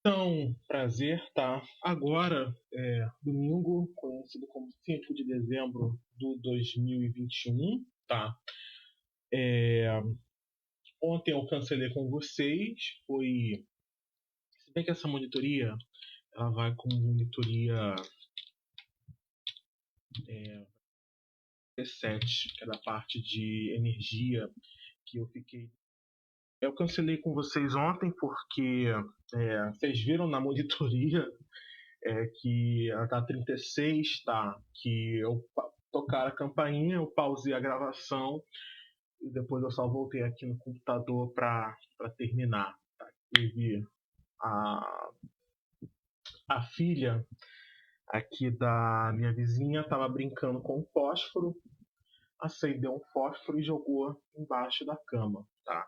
Então, prazer, tá? Agora, domingo, conhecido como 5 de dezembro do 2021, tá? Ontem eu cancelei com vocês, foi... Se bem que essa monitoria, ela vai como monitoria P7, que é da parte de energia, que eu fiquei... Eu cancelei com vocês ontem porque vocês viram na monitoria que ela tá 36, tá? Que eu tocar a campainha, eu pausei a gravação e depois eu só voltei aqui no computador para terminar. Tá? Teve a, a filha aqui da minha vizinha estava brincando com um fósforo, acendeu um fósforo e jogou embaixo da cama, tá?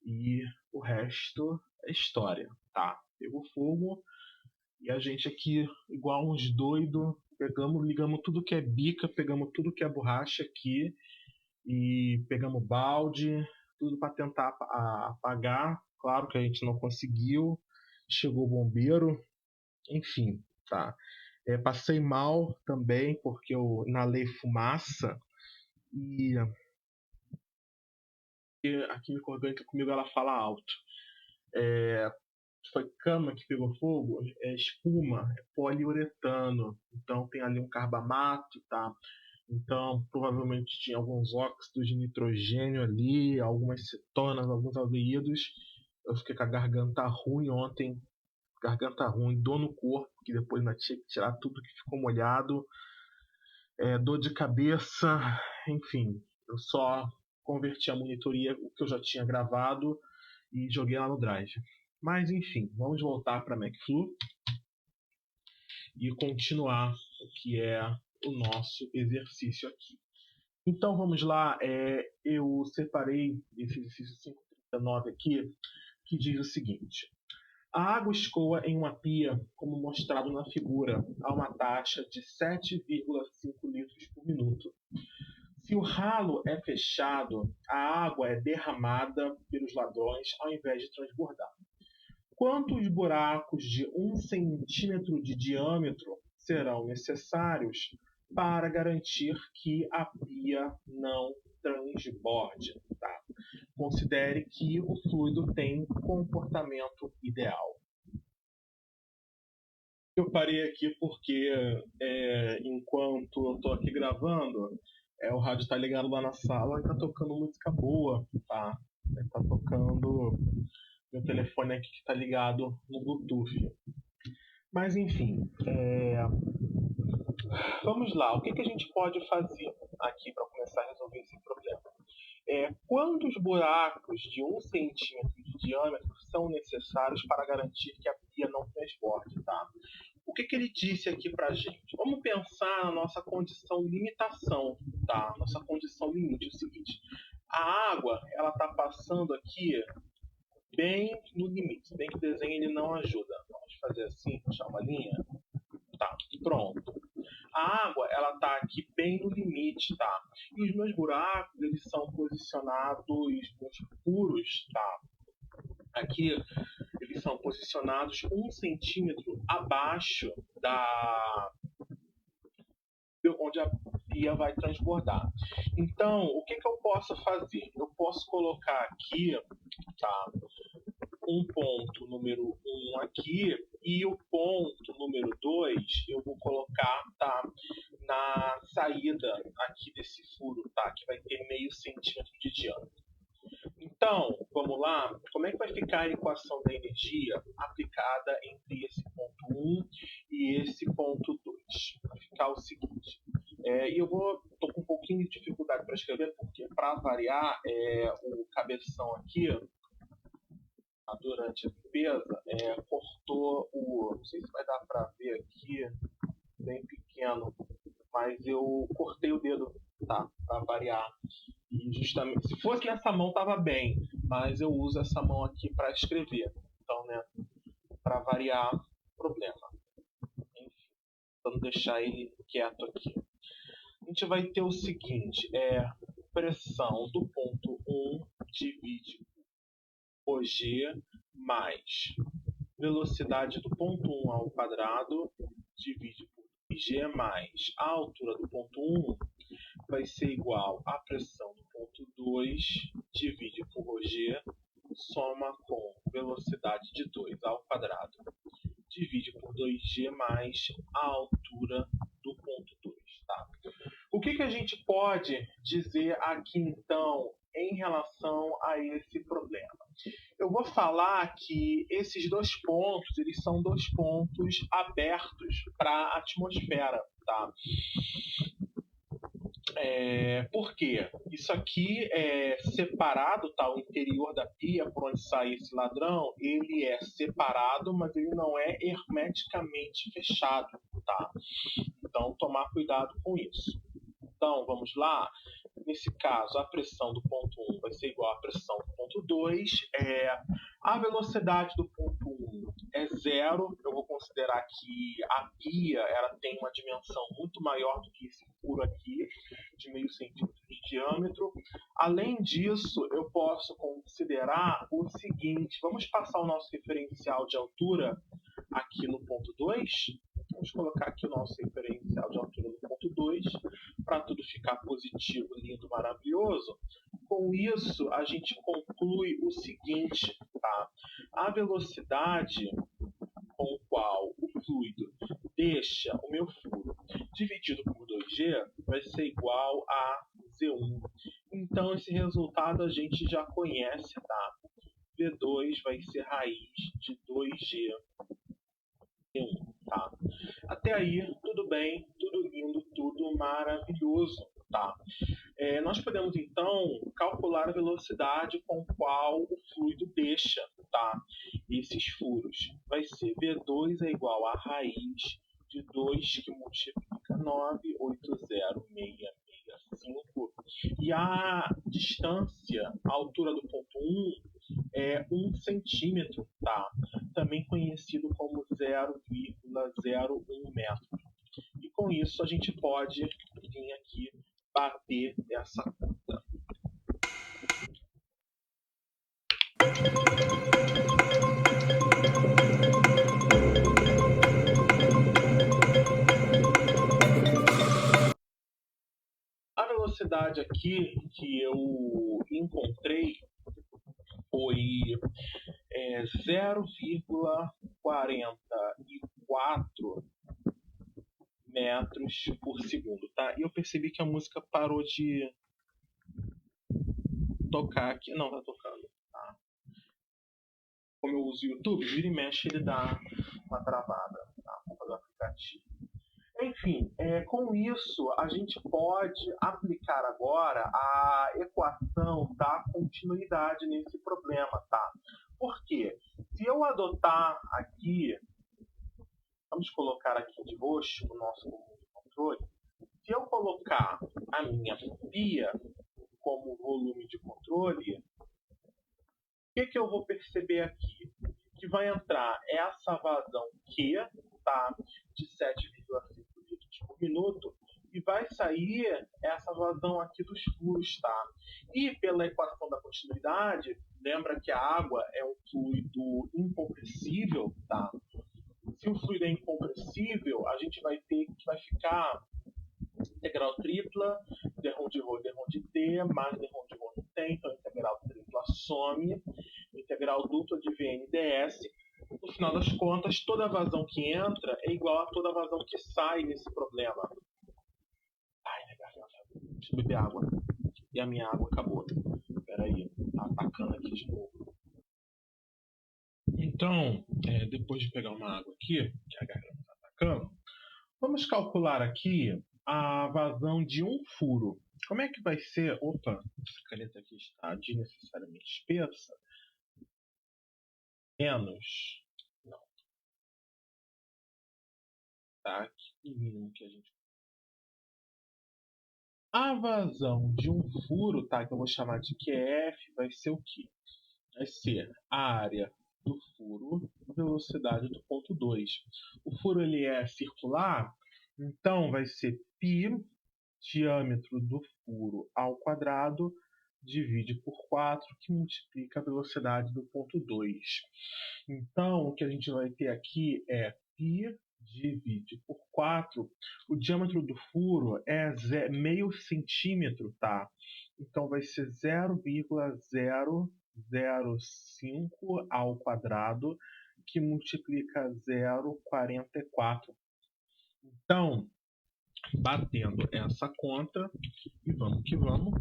E o resto é história, tá? Pegou fogo e a gente aqui, igual uns doidos, ligamos tudo que é bica, pegamos tudo que é borracha aqui e pegamos balde, tudo para tentar apagar. Claro que a gente não conseguiu. Chegou o bombeiro, enfim, tá. Passei mal também porque eu inalei fumaça e a química orgânica comigo ela fala alto. Foi cama que pegou fogo, é espuma, é poliuretano, então tem ali um carbamato, tá? Então, provavelmente tinha alguns óxidos de nitrogênio ali, algumas cetonas, alguns aldeídos. Eu fiquei com a garganta ruim ontem, garganta ruim, dor no corpo, que depois ainda tinha que tirar tudo que ficou molhado, dor de cabeça, enfim. Eu só converti a monitoria, o que eu já tinha gravado, e joguei lá no Drive. Mas, enfim, vamos voltar para a MacFlu e continuar o que é o nosso exercício aqui. Então vamos lá, eu separei esse exercício 539 aqui, que diz o seguinte: a água escoa em uma pia, como mostrado na figura, a uma taxa de 7,5 litros por minuto. Se o ralo é fechado, a água é derramada pelos ladrões ao invés de transbordar. Quantos buracos de 1 centímetro de diâmetro serão necessários para garantir que a pia não transborde? Tá? Considere que o fluido tem comportamento ideal. Eu parei aqui porque, enquanto eu estou aqui gravando, o rádio está ligado lá na sala e está tocando música boa, tá? Está tocando meu telefone aqui que está ligado no Bluetooth. Mas enfim, vamos lá. O que a gente pode fazer aqui para começar a resolver esse problema? Quantos buracos de 1 centímetro de diâmetro são necessários para garantir que a pia não transborde, tá? O que ele disse aqui para a gente? Vamos pensar na nossa condição limitação, tá? Nossa condição limite é o seguinte: a água ela está passando aqui bem no limite, se bem que o desenho ele não ajuda. Vamos fazer assim, puxar uma linha. Tá, pronto. A água, ela tá aqui bem no limite, tá? E os meus buracos, eles são posicionados, meus furos, tá? Aqui, eles são posicionados 1 centímetro abaixo da onde a pia vai transbordar. Então, o que eu posso fazer? Eu posso colocar aqui, tá? Um ponto número 1 aqui e o ponto número 2 eu vou colocar, tá, na saída aqui desse furo, tá, que vai ter meio centímetro de diâmetro. Então, vamos lá, como é que vai ficar a equação da energia aplicada entre esse ponto 1 e esse ponto 2? Vai ficar o seguinte, e eu tô com um pouquinho de dificuldade para escrever, porque para variar, o cabeção aqui, durante a limpeza, cortou o... Não sei se vai dar para ver aqui, bem pequeno, mas eu cortei o dedo, tá? Para variar. E justamente, se fosse nessa mão tava bem, mas eu uso essa mão aqui para escrever. Então, né, para variar, problema. Enfim, vamos deixar ele quieto aqui. A gente vai ter o seguinte, pressão do ponto 1 divide por G mais velocidade do ponto 1 ao quadrado divide por 2G mais a altura do ponto 1 vai ser igual à pressão do ponto 2 divide por G, soma com velocidade de 2 ao quadrado divide por 2G mais a altura do ponto 2. Tá? O que a gente pode dizer aqui, então, em relação a esse problema? Eu vou falar que esses dois pontos, eles são dois pontos abertos para a atmosfera, tá? Por quê? Isso aqui é separado, tá? O interior da pia, por onde sai esse ladrão, ele é separado, mas ele não é hermeticamente fechado, tá? Então, tomar cuidado com isso. Então, vamos lá. Nesse caso, a pressão do ponto 1 vai ser igual à pressão do ponto 2. A velocidade do ponto 1 é zero. Eu vou considerar que a pia ela tem uma dimensão muito maior do que esse furo aqui, de meio centímetro de diâmetro. Além disso, eu posso considerar o seguinte. Vamos passar o nosso referencial de altura aqui no ponto 2. Vamos colocar aqui o nosso referencial de altura no ponto 2, para tudo ficar positivo, lindo, maravilhoso. Com isso, a gente conclui o seguinte, tá? A velocidade com o qual o fluido deixa o meu furo dividido por 2G vai ser igual a Z1. Então, esse resultado a gente já conhece, tá? V2 vai ser raiz de 2G. Tá? Até aí, tudo bem, tudo lindo, tudo maravilhoso. Tá? Nós podemos, então, calcular a velocidade com a qual o fluido deixa, tá? Esses furos. Vai ser V2 é igual a raiz de 2 que multiplica 980,665. E a distância, a altura do ponto 1 é 1 centímetro, tá? Também conhecido como 0,01 metro. E com isso a gente pode vir aqui bater essa conta. A velocidade aqui que eu encontrei foi 0,44 metros por segundo, tá? E eu percebi que a música parou de tocar aqui. Não, tá tocando, tá? Como eu uso o YouTube, vira e mexe, ele dá uma travada, tá? Vou fazer o aplicativo. Enfim, com isso, a gente pode aplicar agora a equação da continuidade nesse problema, tá? Por quê? Se eu adotar aqui, vamos colocar aqui de roxo o nosso controle. Se eu colocar a minha pia como volume de controle, o que eu vou perceber aqui? Que vai entrar essa vazão Q, tá? De 7,5 litros por minuto, e vai sair essa vazão aqui dos furos, tá? E pela equação da continuidade, lembra que a água é um fluido incompressível, tá? Se o fluido é incompressível, a gente vai ter que vai ficar integral tripla, derrom de ρ, derrom de t, mais derrom de ρ de t, então integral tripla some, integral dupla de Vn ds. No final das contas, toda vazão que entra é igual a toda vazão que sai nesse problema. Ai, minha garganta. Deixa eu beber água. E a minha água acabou. Peraí, tá atacando aqui de novo. Então, depois de pegar uma água aqui, que a garganta está atacando, vamos calcular aqui a vazão de um furo. Como é que vai ser? Opa, essa caneta aqui está desnecessariamente espessa. Menos. Não. Tá? Que mínimo que a gente. A vazão de um furo, tá? Que eu vou chamar de QF, vai ser o quê? Vai ser a área do furo, velocidade do ponto 2. O furo ele é circular, então vai ser π, diâmetro do furo ao quadrado, divide por 4, que multiplica a velocidade do ponto 2. Então, o que a gente vai ter aqui é π divide por 4. O diâmetro do furo é meio centímetro, tá? Então, vai ser 0,005 ao quadrado, que multiplica 0,44. Então, batendo essa conta, e vamos que vamos.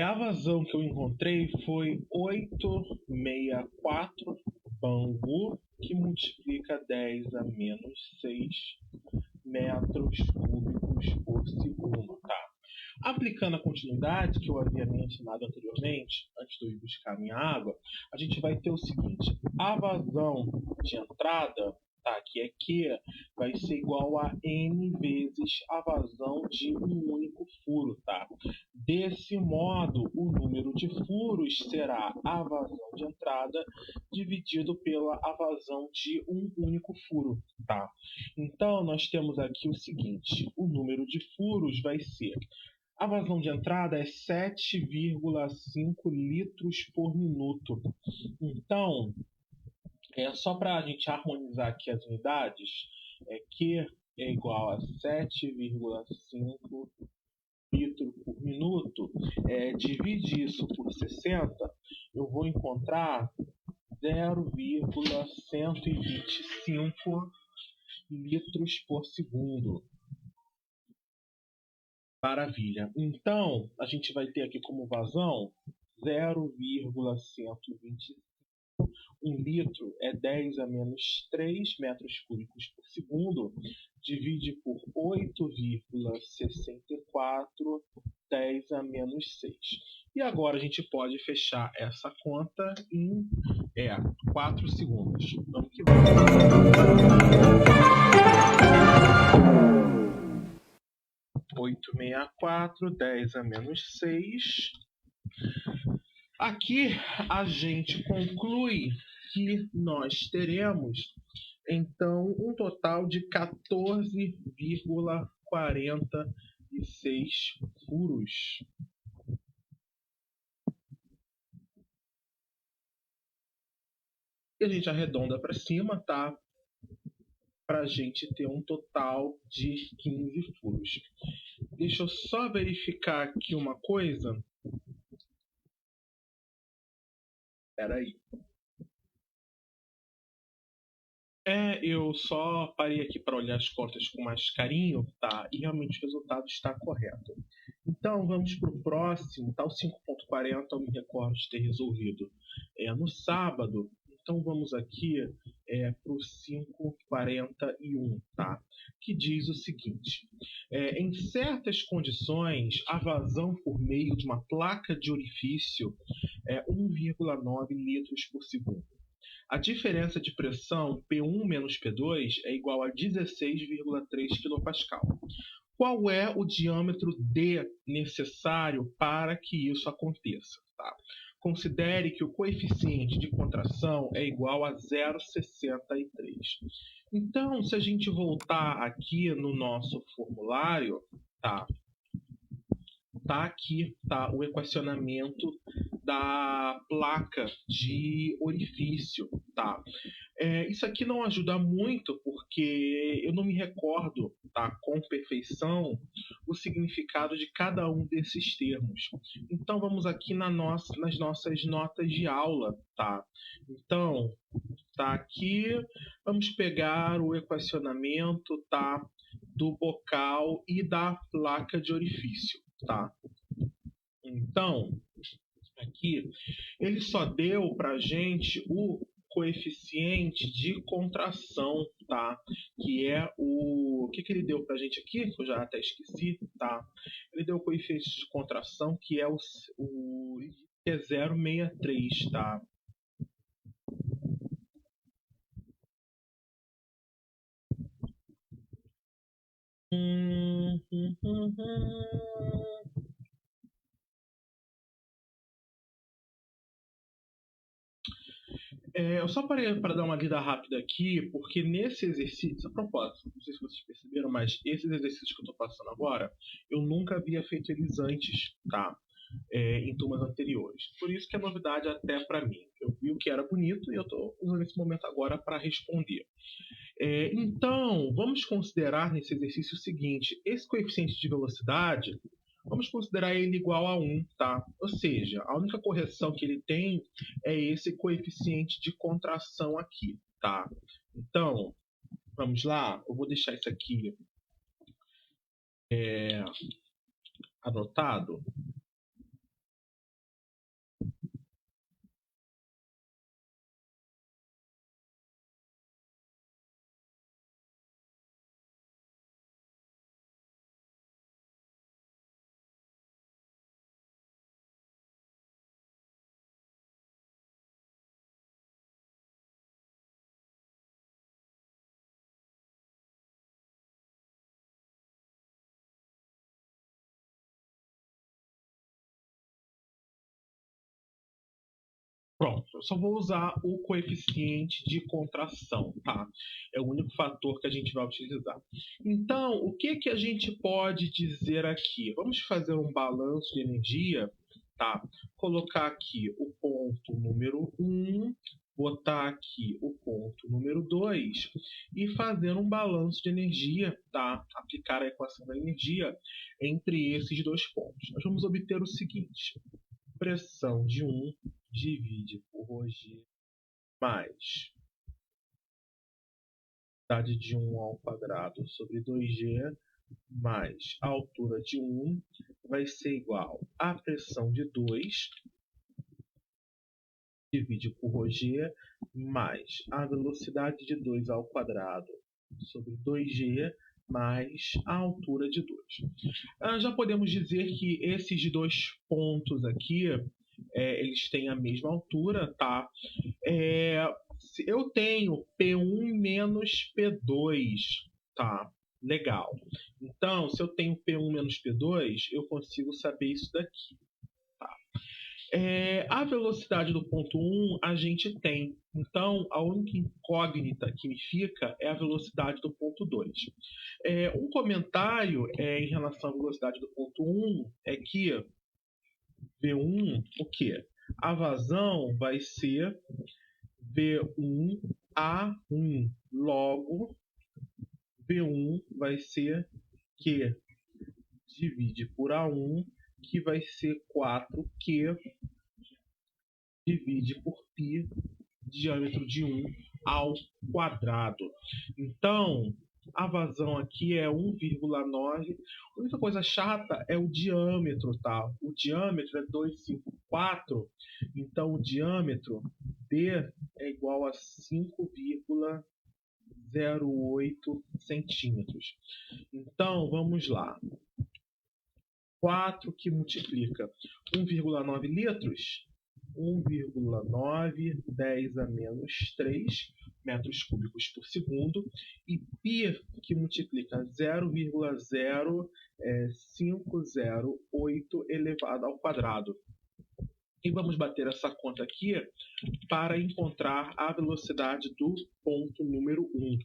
A vazão que eu encontrei foi 864 Bangu, que multiplica 10 a menos 6 metros cúbicos por segundo, tá? Aplicando a continuidade que eu havia mencionado anteriormente, antes de eu ir buscar minha água, a gente vai ter o seguinte: a vazão de entrada, tá, que é Q, vai ser igual a N vezes a vazão de um único furo, tá? Desse modo, o número de furos será a vazão de entrada dividido pela a vazão de um único furo, tá? Então, nós temos aqui o seguinte: o número de furos vai ser, a vazão de entrada é 7,5 litros por minuto. Então, só para a gente harmonizar aqui as unidades, Q é igual a 7,5 litros por minuto. Divide isso por 60, eu vou encontrar 0,125 litros por segundo. Maravilha. Então, a gente vai ter aqui como vazão 0,125. 1 litro é 10 a menos 3 metros cúbicos por segundo. Divide por 8,64, 10 a menos 6. E agora a gente pode fechar essa conta em 4 segundos. Vamos que vamos. 8,64, 10 a menos 6. Aqui a gente conclui que nós teremos, então, um total de 14,46 furos. E a gente arredonda para cima, tá? Para a gente ter um total de 15 furos. Deixa eu só verificar aqui uma coisa. Espera aí. Eu só parei aqui para olhar as contas com mais carinho, tá? E realmente o resultado está correto. Então, vamos para o próximo, tá? O 5.40 eu me recordo de ter resolvido no sábado. Então, vamos aqui para o 5.41, tá? Que diz o seguinte: em certas condições, a vazão por meio de uma placa de orifício é 1,9 litros por segundo. A diferença de pressão P1 menos P2 é igual a 16,3 kPa. Qual é o diâmetro D necessário para que isso aconteça? Tá? Considere que o coeficiente de contração é igual a 0,63. Então, se a gente voltar aqui no nosso formulário, tá aqui, tá, o equacionamento da placa de orifício, tá? Isso aqui não ajuda muito porque eu não me recordo, tá, com perfeição o significado de cada um desses termos. Então vamos aqui nas nossas notas de aula, tá? Então, tá aqui, vamos pegar o equacionamento, tá, do bocal e da placa de orifício, tá? Então, aqui, ele só deu para a gente o coeficiente de contração, tá? Que é o que ele deu para a gente aqui, que eu já até esqueci, tá? Ele deu o coeficiente de contração, que é que é 0,63, tá? Hum, hum, hum, hum. Eu só parei para dar uma lida rápida aqui, porque nesse exercício, a propósito, não sei se vocês perceberam, mas esses exercícios que eu estou passando agora, eu nunca havia feito eles antes, tá? Em turmas anteriores. Por isso que é novidade até para mim. Eu vi o que era bonito e eu estou usando esse momento agora para responder. Então, vamos considerar nesse exercício o seguinte: esse coeficiente de velocidade, vamos considerar ele igual a 1, tá? Ou seja, a única correção que ele tem é esse coeficiente de contração aqui, tá? Então, vamos lá, eu vou deixar isso aqui anotado. Pronto, eu só vou usar o coeficiente de contração, tá? É o único fator que a gente vai utilizar. Então, o que que a gente pode dizer aqui? Vamos fazer um balanço de energia, tá? Colocar aqui o ponto número 1, botar aqui o ponto número 2 e fazer um balanço de energia, tá? Aplicar a equação da energia entre esses dois pontos. Nós vamos obter o seguinte: pressão de 1 divide por ρg mais velocidade de 1 ao quadrado sobre 2g mais a altura de 1 vai ser igual a pressão de 2 divide por ρg mais a velocidade de 2 ao quadrado sobre 2g mais a altura de 2. Já podemos dizer que esses dois pontos aqui eles têm a mesma altura, tá? Eu tenho P1 menos P2, tá? Legal. Então, se eu tenho P1 menos P2, eu consigo saber isso daqui. Tá? A velocidade do ponto 1 a gente tem. Então, a única incógnita que me fica é a velocidade do ponto 2. Um comentário em relação à velocidade do ponto 1 é que V1, o quê? A vazão vai ser V1A1. Logo, V1 vai ser Q divide por A1, que vai ser 4Q divide por π, diâmetro de 1 ao quadrado. Então, a vazão aqui é 1,9. A única coisa chata é o diâmetro, tá? O diâmetro é 254, então o diâmetro D é igual a 5,08 centímetros. Então, vamos lá. 4 que multiplica 1,9 litros, 1,9, 10 a menos 3 metros cúbicos por segundo, e π que multiplica 0,0508 elevado ao quadrado. E vamos bater essa conta aqui para encontrar a velocidade do ponto número 1.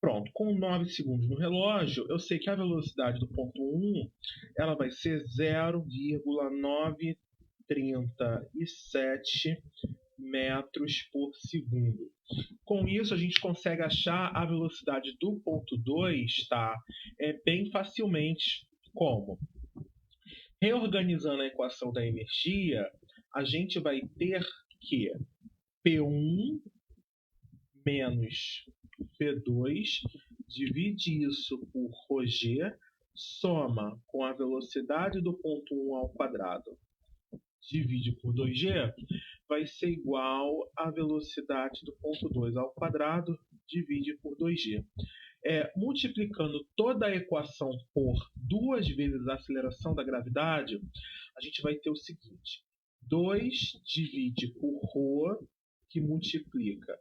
Pronto, com 9 segundos no relógio, eu sei que a velocidade do ponto 1 ela vai ser 0,937 metros por segundo. Com isso, a gente consegue achar a velocidade do ponto 2, tá? Bem facilmente. Como? Reorganizando a equação da energia, a gente vai ter que P1 menos P2 divide isso por ρg, soma com a velocidade do ponto 1 ao quadrado, divide por 2g, vai ser igual à velocidade do ponto 2 ao quadrado, divide por 2g. multiplicando toda a equação por 2 vezes a aceleração da gravidade, a gente vai ter o seguinte: 2 divide por ρ, que multiplica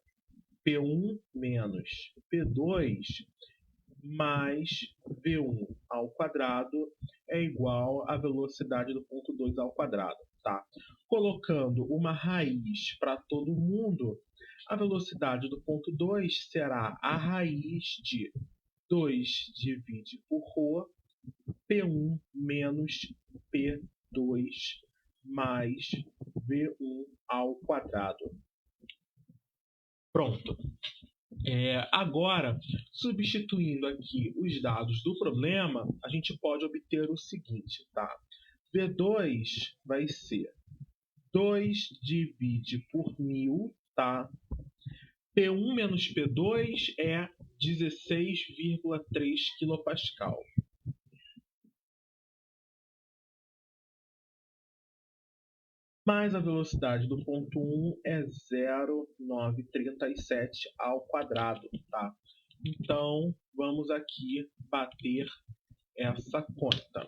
P1 menos P2, mais V1 ao quadrado é igual à velocidade do ponto 2 ao quadrado. Tá? Colocando uma raiz para todo mundo, a velocidade do ponto 2 será a raiz de 2 divide por ρ, P1 menos P2 mais V1 ao quadrado. Pronto. Agora, substituindo aqui os dados do problema, a gente pode obter o seguinte, tá? V2 vai ser 2 divide por 1000, tá? P1 menos P2 é 16,3 kPa. Mais a velocidade do ponto 1 é 0,937 ao quadrado, tá? Então, vamos aqui bater essa conta.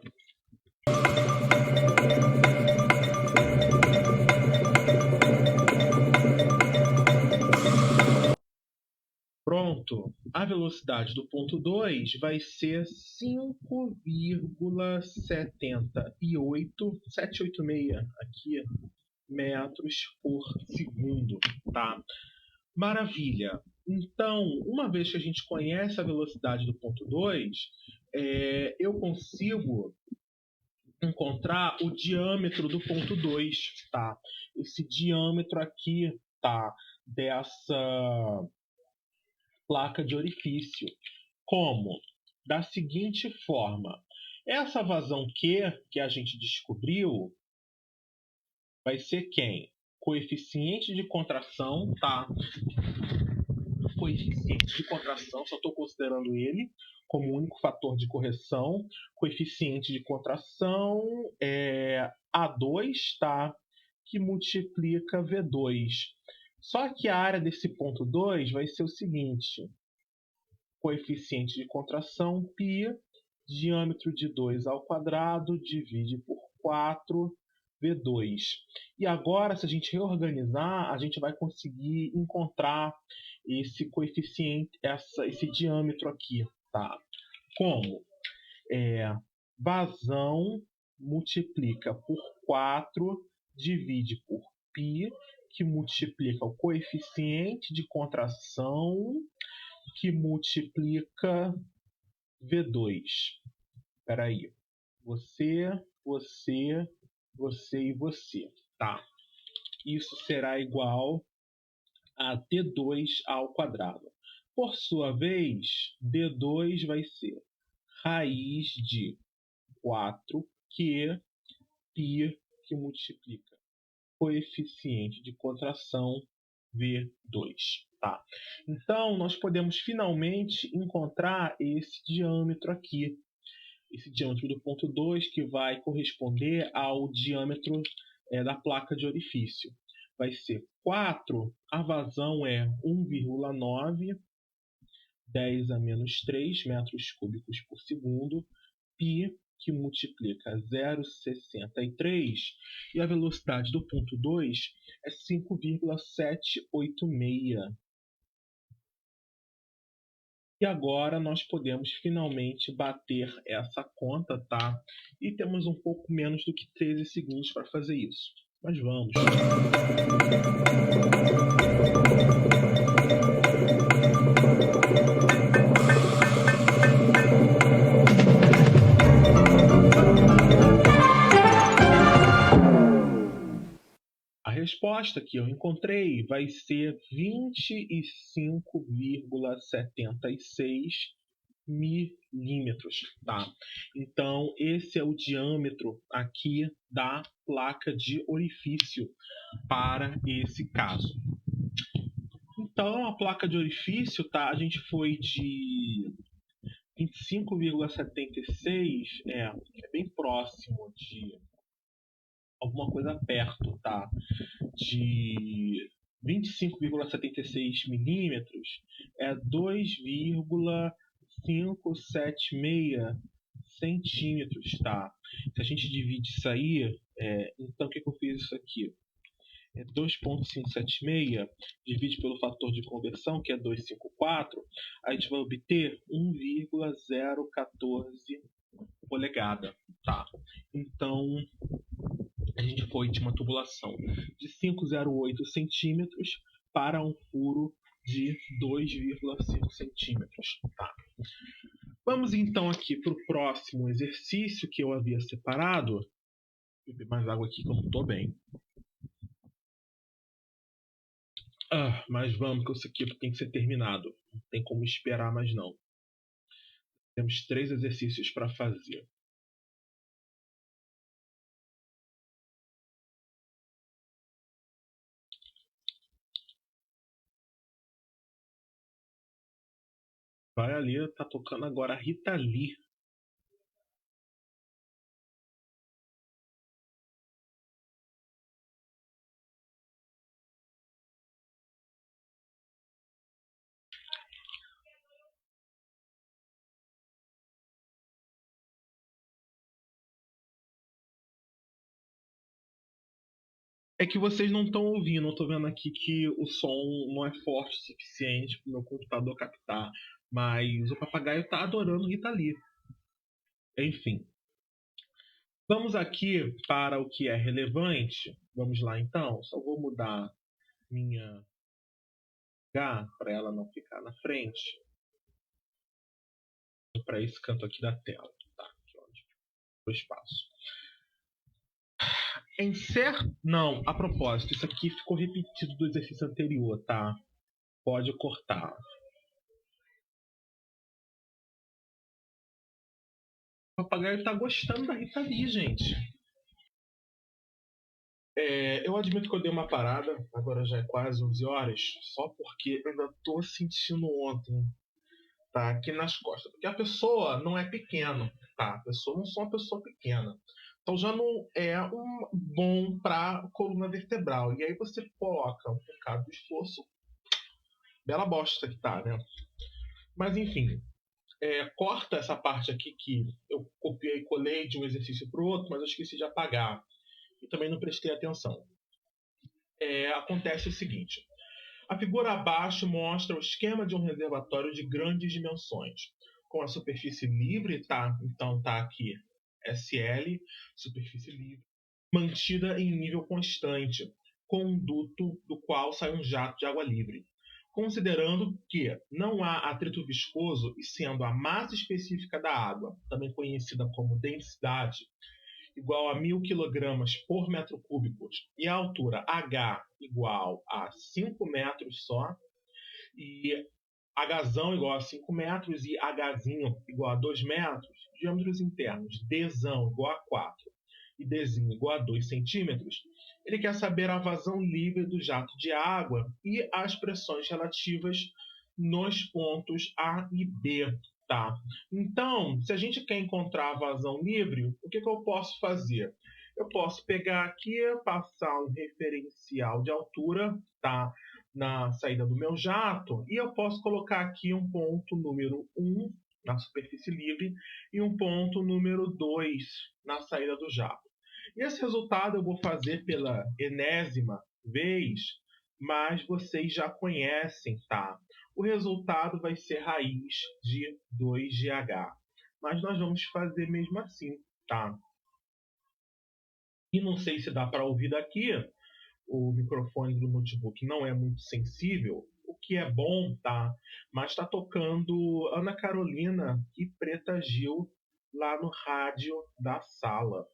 Pronto, a velocidade do ponto 2 vai ser 5,786 aqui metros por segundo, tá? Maravilha. Então, uma vez que a gente conhece a velocidade do ponto 2, eu consigo encontrar o diâmetro do ponto 2, tá? Esse diâmetro aqui, tá? Dessa placa de orifício. Como? Da seguinte forma. Essa vazão Q que a gente descobriu vai ser quem? Coeficiente de contração, tá? Coeficiente de contração, só estou considerando ele como único fator de correção. Coeficiente de contração é A2, tá? Que multiplica V2. Só que a área desse ponto 2 vai ser o seguinte: coeficiente de contração π, diâmetro de 2 ao quadrado, divide por 4, V2. E agora, se a gente reorganizar, a gente vai conseguir encontrar esse coeficiente, esse diâmetro aqui, tá? Como? Vazão multiplica por 4, divide por π, que multiplica o coeficiente de contração, que multiplica V2. Espera aí. Você e você. Tá. Isso será igual a D2 ao quadrado. Por sua vez, D2 vai ser raiz de 4Q π, que multiplica coeficiente de contração V2. Tá? Então, nós podemos finalmente encontrar esse diâmetro aqui. Esse diâmetro do ponto 2, que vai corresponder ao diâmetro da placa de orifício. Vai ser 4, a vazão é 1,9, 10 a menos 3 metros cúbicos por segundo, π, que multiplica 0,63, e a velocidade do ponto 2 é 5,786. E agora nós podemos finalmente bater essa conta, tá? E temos um pouco menos do que 13 segundos para fazer isso. Mas vamos. A resposta que eu encontrei vai ser 25,76 milímetros, tá? Então, esse é o diâmetro aqui da placa de orifício para esse caso. Então, a placa de orifício, tá? A gente foi de 25,76, é bem próximo de alguma coisa perto, tá? De 25,76 milímetros é 2,25 576 centímetros, tá? Se a gente divide isso aí, então o que eu fiz isso aqui? 2,576 divide pelo fator de conversão, que é 254, a gente vai obter 1,014 polegada, tá? Então, a gente foi de uma tubulação de 508 centímetros para um furo de 2,5 centímetros, tá? Vamos então aqui para o próximo exercício que eu havia separado. Vou beber mais água aqui que eu não estou bem. Mas vamos, que isso aqui tem que ser terminado. Não tem como esperar mais não. Temos 3 exercícios para fazer. Vai ali, tá tocando agora a Rita Lee. É que vocês não estão ouvindo, eu tô vendo aqui que o som não é forte o suficiente para o meu computador captar. Mas o papagaio tá adorando Rita Lee. Enfim. Vamos aqui para o que é relevante. Vamos lá então. Só vou mudar minha H para ela não ficar na frente. Para esse canto aqui da tela. Tá? Aqui onde o espaço. Não, a propósito, isso aqui ficou repetido do exercício anterior, tá? Pode cortar. O papagaio tá gostando da Rita Lee, gente. Eu admito que eu dei uma parada, agora já é quase 11 horas, só porque eu ainda tô sentindo ontem, tá? Aqui nas costas. Porque a pessoa não é pequena, tá? A pessoa não sou uma pessoa pequena. Então já não é bom para coluna vertebral. E aí você coloca um bocado de esforço. Bela bosta que tá, né? Mas enfim, corta essa parte aqui que eu copiei e colei de um exercício para o outro, mas eu esqueci de apagar. E também não prestei atenção. Acontece o seguinte. A figura abaixo mostra o esquema de um reservatório de grandes dimensões, com a superfície livre, tá? Então tá aqui SL, superfície livre, mantida em nível constante, com um duto do qual sai um jato de água livre. Considerando que não há atrito viscoso e sendo a massa específica da água, também conhecida como densidade, igual a 1.000 kg por metro cúbico e a altura H igual a 5 metros só, e Hzão igual a 5 metros e Hzinho igual a 2 metros, diâmetros internos Dzão igual a 4 e Dzinho igual a 2 centímetros, ele quer saber a vazão livre do jato de água e as pressões relativas nos pontos A e B. Tá? Então, se a gente quer encontrar a vazão livre, o que eu posso fazer? Eu posso pegar aqui, passar um referencial de altura, tá? Na saída do meu jato, e eu posso colocar aqui um ponto número 1 na superfície livre e um ponto número 2 na saída do jato. E esse resultado eu vou fazer pela enésima vez, mas vocês já conhecem, tá? O resultado vai ser raiz de 2GH. Mas nós vamos fazer mesmo assim, tá? E não sei se dá para ouvir daqui, o microfone do notebook não é muito sensível, o que é bom, tá? Mas está tocando Ana Carolina e Preta Gil lá no rádio da sala.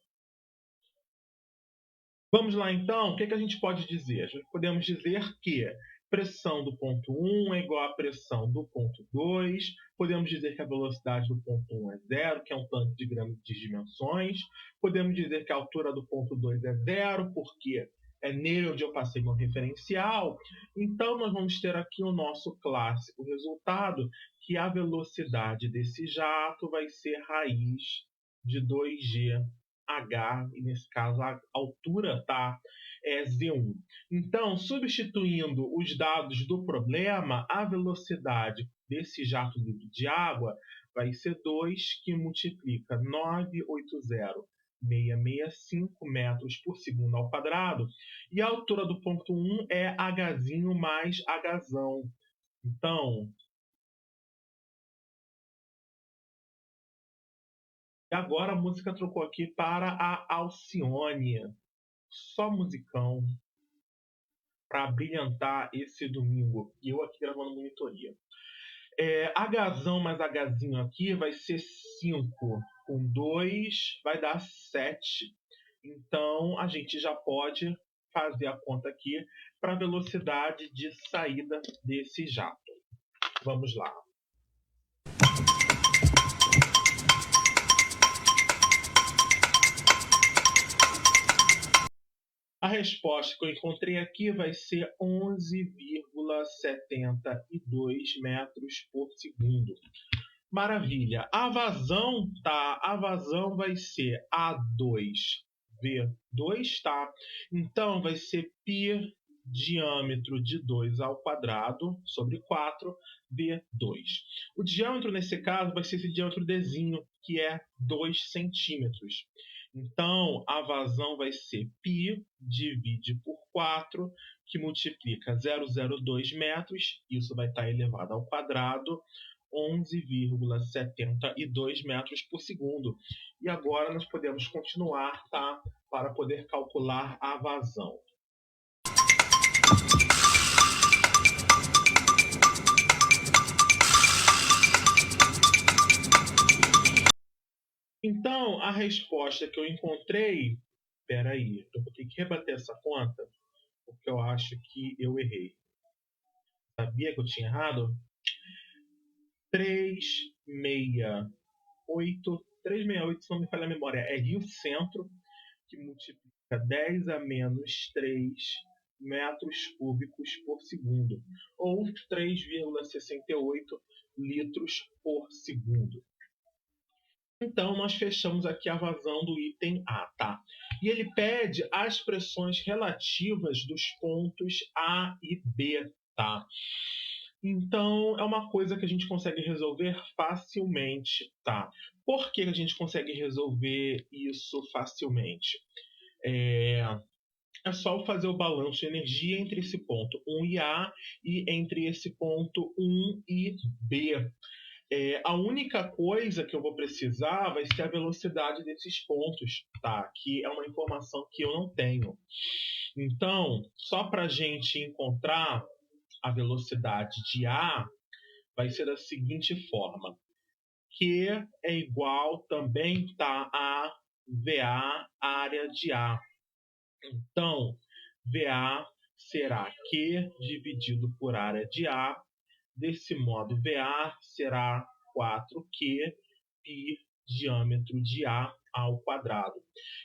Vamos lá então, o que a gente pode dizer? Podemos dizer que pressão do ponto 1 é igual à pressão do ponto 2. Podemos dizer que a velocidade do ponto 1 é zero, que é um tanque de grandes dimensões. Podemos dizer que a altura do ponto 2 é zero, porque é nele onde eu passei meu referencial. Então, nós vamos ter aqui o nosso clássico resultado, que a velocidade desse jato vai ser raiz de 2G H, e nesse caso a altura tá, é Z1. Então, substituindo os dados do problema, a velocidade desse jato líquido de água vai ser 2, que multiplica 980,665 metros por segundo ao quadrado, e a altura do ponto 1 é Hzinho mais Hzão. Então, e agora a música trocou aqui para a Alcione. Só musicão para brilhantar esse domingo. E eu aqui gravando monitoria. Hzão mais Hzinho aqui vai ser 5. Com 2 vai dar 7. Então a gente já pode fazer a conta aqui para a velocidade de saída desse jato. Vamos lá. A resposta que eu encontrei aqui vai ser 11,72 metros por segundo. Maravilha. A vazão, tá? A vazão vai ser A2V2, tá? Então vai ser π diâmetro de 2 ao quadrado sobre 4 V2. O diâmetro nesse caso vai ser esse diâmetro Dzinho, que é 2 centímetros. Então, a vazão vai ser π divide por 4, que multiplica 0,02 metros, isso vai estar elevado ao quadrado, 11,72 metros por segundo. E agora nós podemos continuar, tá? Para poder calcular a vazão. Então, a resposta que eu encontrei... Espera aí, eu vou ter que rebater essa conta, porque eu acho que eu errei. Sabia que eu tinha errado? 368, se não me falha a memória, é Rio Centro, que multiplica 10 a menos 3 metros cúbicos por segundo, ou 3,68 litros por segundo. Então, nós fechamos aqui a vazão do item A, tá? E ele pede as pressões relativas dos pontos A e B, tá? Então, é uma coisa que a gente consegue resolver facilmente, tá? Por que a gente consegue resolver isso facilmente? É só fazer o balanço de energia entre esse ponto 1 e A e entre esse ponto 1 e B. A única coisa que eu vou precisar vai ser a velocidade desses pontos, tá? Que é uma informação que eu não tenho. Então, só para a gente encontrar a velocidade de A, vai ser da seguinte forma. Q é igual também, tá, a VA, área de A. Então, VA será Q dividido por área de A. Desse modo, VA será 4Q pi diâmetro de A ao quadrado.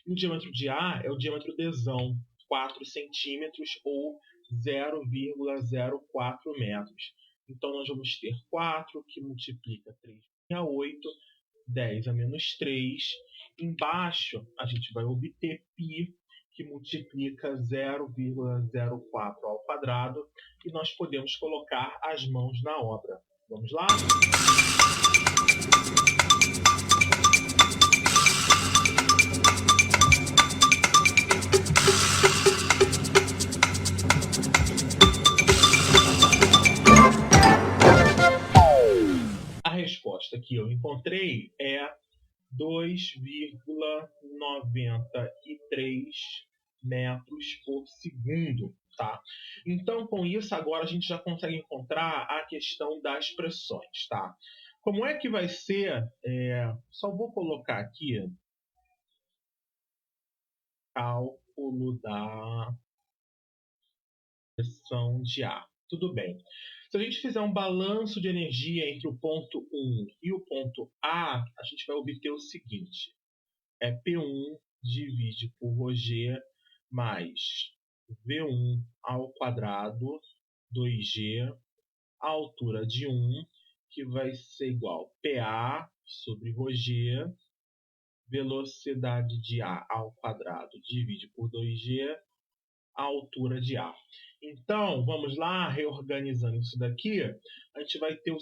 E o diâmetro de A é o diâmetro Dzão, 4 centímetros ou 0,04 metros. Então, nós vamos ter 4, que multiplica 3 a 8, 10 a menos 3. Embaixo, a gente vai obter π, que multiplica 0,04 ao quadrado, e nós podemos colocar as mãos na obra. Vamos lá? A resposta que eu encontrei é 2,93 metros por segundo, tá? Então, com isso, agora a gente já consegue encontrar a questão das pressões, tá? Como é que vai ser? Só vou colocar aqui cálculo da pressão de ar. Tudo bem. Se a gente fizer um balanço de energia entre o ponto 1 e o ponto A, a gente vai obter o seguinte. P1 divide por ρg mais V1 ao quadrado 2G, a altura de 1, que vai ser igual a PA sobre ρg velocidade de A ao quadrado divide por 2G a altura de A. Então, vamos lá, reorganizando isso daqui, a gente vai ter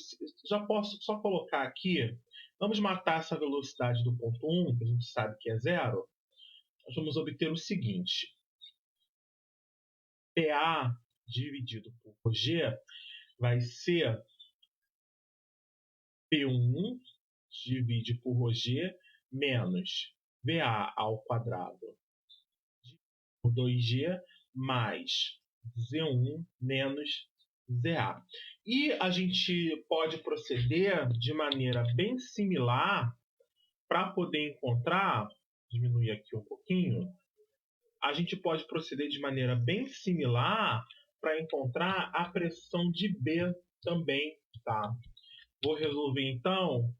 já posso só colocar aqui, vamos matar essa velocidade do ponto 1, que a gente sabe que é zero, nós vamos obter o seguinte, PA dividido por G vai ser P1 divide por G menos VA ao quadrado por 2G mais Z1 menos ZA. E a gente pode proceder de maneira bem similar para poder encontrar, diminuir aqui um pouquinho, a gente pode proceder de maneira bem similar para encontrar a pressão de B também, tá? Vou resolver então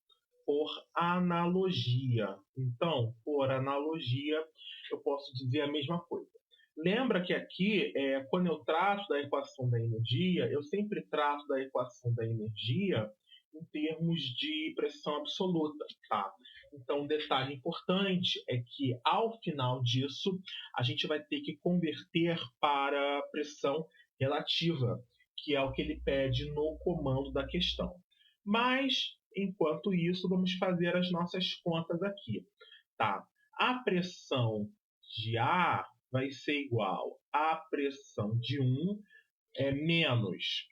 por analogia. Então, por analogia, eu posso dizer a mesma coisa. Lembra que aqui, quando eu trato da equação da energia, eu sempre trato da equação da energia em termos de pressão absoluta, tá? Então, um detalhe importante é que, ao final disso, a gente vai ter que converter para pressão relativa, que é o que ele pede no comando da questão. Mas, enquanto isso, vamos fazer as nossas contas aqui, tá? A pressão de A vai ser igual à pressão de 1 menos,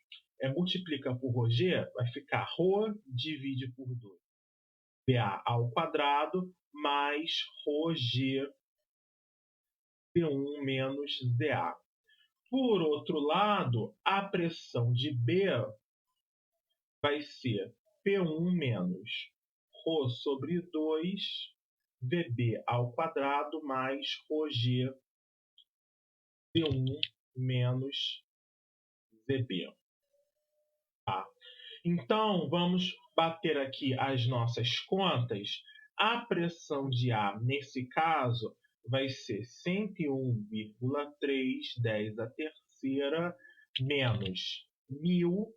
multiplica por ρg, vai ficar ρ divide por 2, PA ao quadrado, mais ρg P1 menos ZA. Por outro lado, a pressão de B vai ser P1 menos ρ sobre 2 VB ao quadrado mais ρg P1 menos ZB. Tá? Então, vamos bater aqui as nossas contas. A pressão de A, nesse caso, vai ser 101,3 10 a terceira menos 1000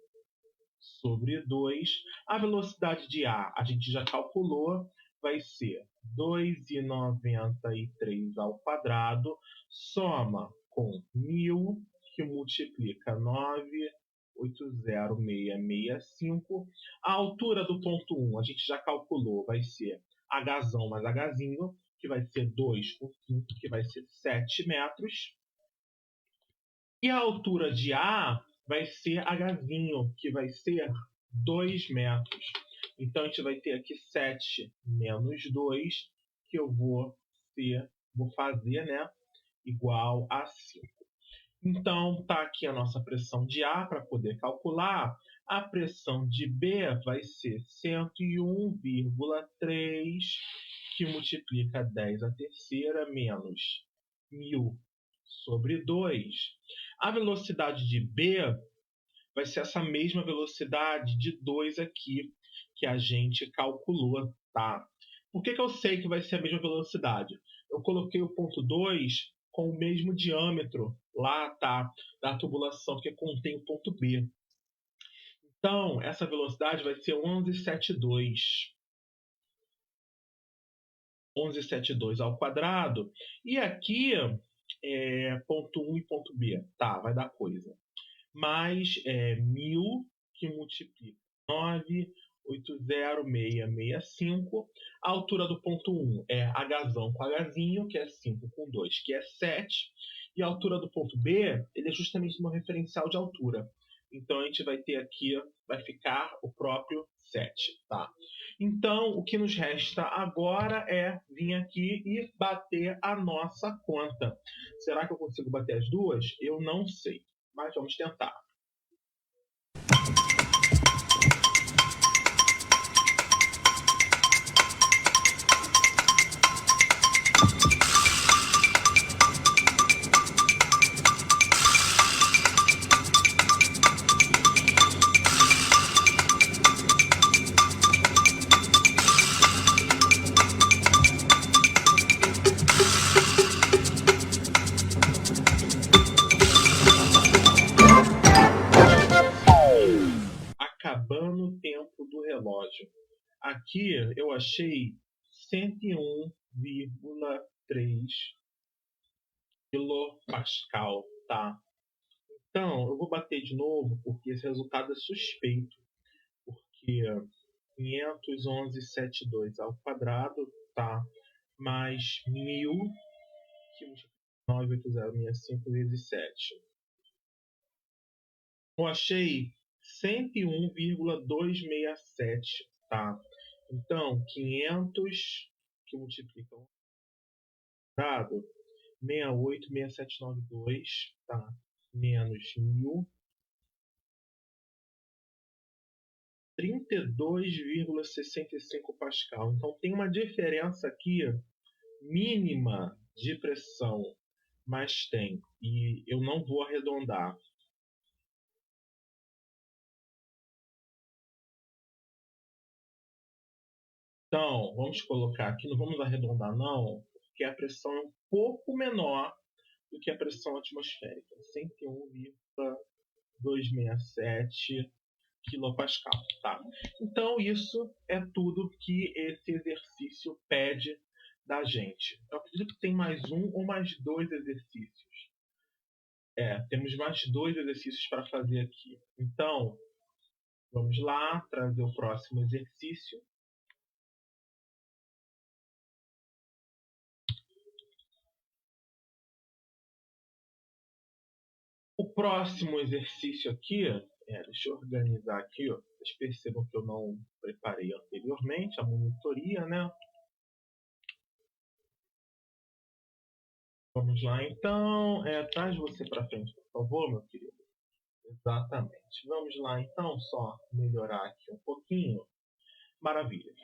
sobre 2. A velocidade de A gente já calculou, vai ser 2,93 ao quadrado, soma com 1000, que multiplica 9,80665. A altura do ponto 1 a gente já calculou, vai ser Hzão mais Hzinho, que vai ser 2 por 5, que vai ser 7 metros. E a altura de A vai ser Hzinho, que vai ser 2 metros. Então, a gente vai ter aqui 7 menos 2, que eu vou fazer, né, igual a 5. Então, está aqui a nossa pressão de A para poder calcular. A pressão de B vai ser 101,3, que multiplica 10 a terceira menos 1000 sobre 2. A velocidade de B vai ser essa mesma velocidade de 2 aqui, que a gente calculou, tá? Por que eu sei que vai ser a mesma velocidade? Eu coloquei o ponto 2 com o mesmo diâmetro lá, tá? Da tubulação que contém o ponto B. Então, essa velocidade vai ser 11,72. 11,72 ao quadrado. E aqui, ponto 1 e ponto B. Tá, vai dar coisa. Mais 1000, que multiplica 9,80665. A altura do ponto 1 é Hzão com Hzinho, que é 5 com 2, que é 7. E a altura do ponto B, ele é justamente uma referencial de altura. Então, a gente vai ter aqui, vai ficar o próprio 7, tá? Então, o que nos resta agora é vir aqui e bater a nossa conta. Será que eu consigo bater as duas? Eu não sei, mas vamos tentar. Acabando o tempo do relógio. Aqui eu achei 101,3 kilopascal, tá? Então, eu vou bater de novo, porque esse resultado é suspeito. Porque 511,72 ao quadrado, tá? Mais 1.000, que 98065 vezes 7. Eu achei 101,267, tá? Então, 500 que multiplicam ao quadrado, 68,6792, tá? Menos 1.000. 32,65 pascal. Então tem uma diferença aqui mínima de pressão, mas tem. E eu não vou arredondar. Então, vamos colocar aqui, não vamos arredondar não, porque a pressão é um pouco menor do que a pressão atmosférica. 101,267 quilopascal, tá? Então, isso é tudo que esse exercício pede da gente. Eu acredito que tem mais um ou mais dois exercícios. Temos mais dois exercícios para fazer aqui. Então, vamos lá, trazer o próximo exercício. O próximo exercício aqui, deixa eu organizar aqui, ó. Vocês percebam que eu não preparei anteriormente a monitoria, né? Vamos lá, então. Traz você para frente, por favor, meu querido. Exatamente. Vamos lá, então, só melhorar aqui um pouquinho. Maravilha.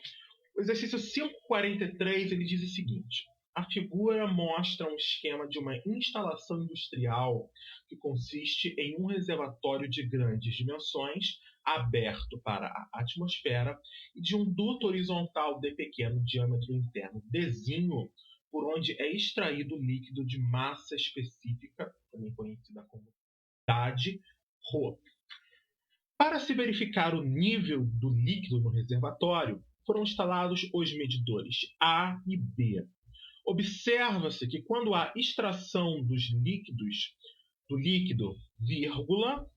O exercício 543, ele diz o seguinte: a figura mostra um esquema de uma instalação industrial que consiste em um reservatório de grandes dimensões aberto para a atmosfera e de um duto horizontal de pequeno diâmetro interno Dzinho, por onde é extraído líquido de massa específica, também conhecida como idade ρ. Para se verificar o nível do líquido no reservatório, foram instalados os medidores A e B. Observa-se que quando há extração do líquido, vírgula,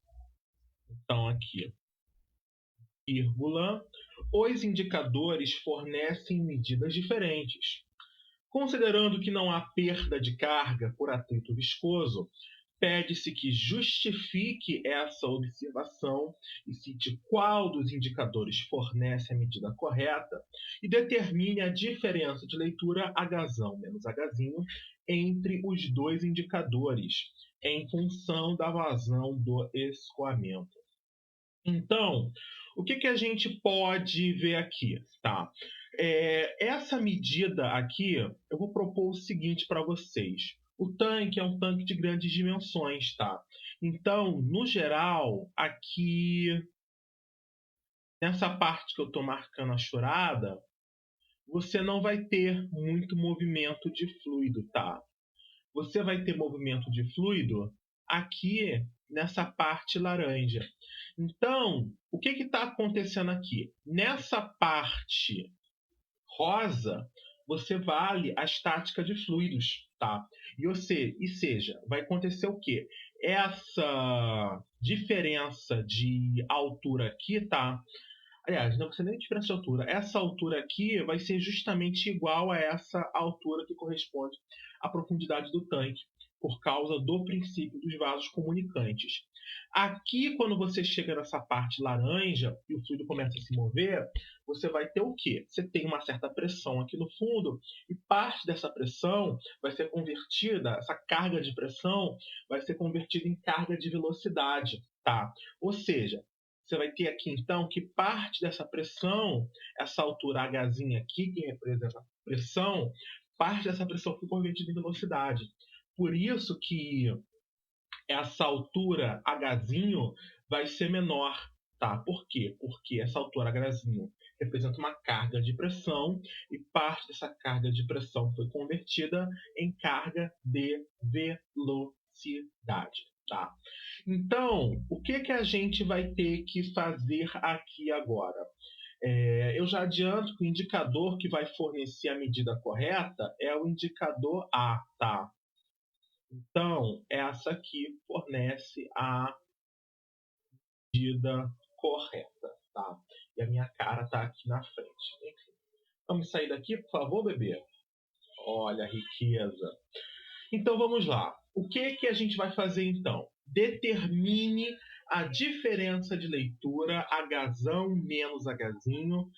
então aqui, vírgula, os indicadores fornecem medidas diferentes. Considerando que não há perda de carga por atrito viscoso, pede-se que justifique essa observação e cite qual dos indicadores fornece a medida correta e determine a diferença de leitura Hzão menos Hzinho entre os dois indicadores, em função da vazão do escoamento. Então, o que a gente pode ver aqui? Tá? Essa medida aqui, eu vou propor o seguinte para vocês. O tanque é um tanque de grandes dimensões, tá? Então, no geral, aqui nessa parte que eu estou marcando a churada, você não vai ter muito movimento de fluido, tá? Você vai ter movimento de fluido aqui nessa parte laranja. Então, o que está acontecendo aqui? Nessa parte rosa, você vale a estática de fluidos, tá? E seja, vai acontecer o quê? Essa diferença de altura aqui, tá? Aliás, não precisa nem de diferença de altura. Essa altura aqui vai ser justamente igual a essa altura que corresponde à profundidade do tanque, por causa do princípio dos vasos comunicantes. Aqui, quando você chega nessa parte laranja e o fluido começa a se mover, você vai ter o quê? Você tem uma certa pressão aqui no fundo e parte dessa pressão vai ser convertida, essa carga de pressão vai ser convertida em carga de velocidade, tá? Ou seja, você vai ter aqui, então, que parte dessa pressão, essa altura Hzinha aqui, que representa a pressão, parte dessa pressão foi convertida em velocidade. Por isso que essa altura Hzinho vai ser menor, tá? Por quê? Porque essa altura Hzinho representa uma carga de pressão e parte dessa carga de pressão foi convertida em carga de velocidade, tá? Então, o que a gente vai ter que fazer aqui agora? Eu já adianto que o indicador que vai fornecer a medida correta é o indicador A, tá? Então, essa aqui fornece a medida correta, tá? E a minha cara tá aqui na frente. Enfim. Vamos sair daqui, por favor, bebê? Olha a riqueza. Então, vamos lá. O que a gente vai fazer, então? Determine a diferença de leitura Hzão menos Hzinho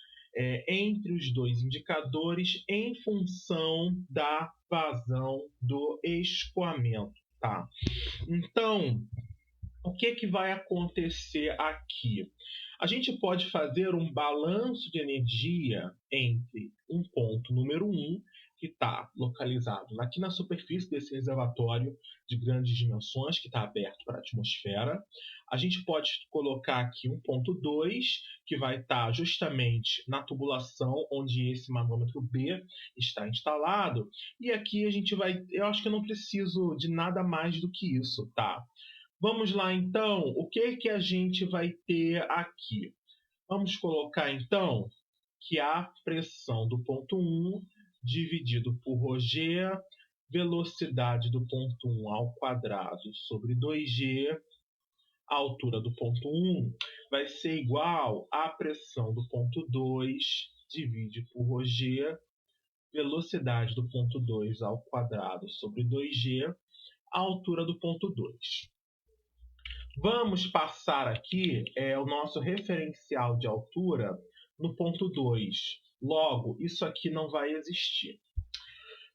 entre os dois indicadores em função da vazão do escoamento, tá? Então, o que vai acontecer aqui? A gente pode fazer um balanço de energia entre um ponto número 1, que está localizado aqui na superfície desse reservatório de grandes dimensões, que está aberto para a atmosfera. A gente pode colocar aqui um ponto 2, que vai estar justamente na tubulação onde esse manômetro B está instalado. E aqui a gente vai... Eu acho que eu não preciso de nada mais do que isso, tá? Vamos lá, então. O que a gente vai ter aqui? Vamos colocar, então, que a pressão do ponto 1 dividido por ρg, velocidade do ponto 1 ao quadrado sobre 2g, a altura do ponto 1 vai ser igual à pressão do ponto 2 divide por ρg, velocidade do ponto 2 ao quadrado sobre 2g, a altura do ponto 2. Vamos passar aqui o nosso referencial de altura no ponto 2. Logo, isso aqui não vai existir.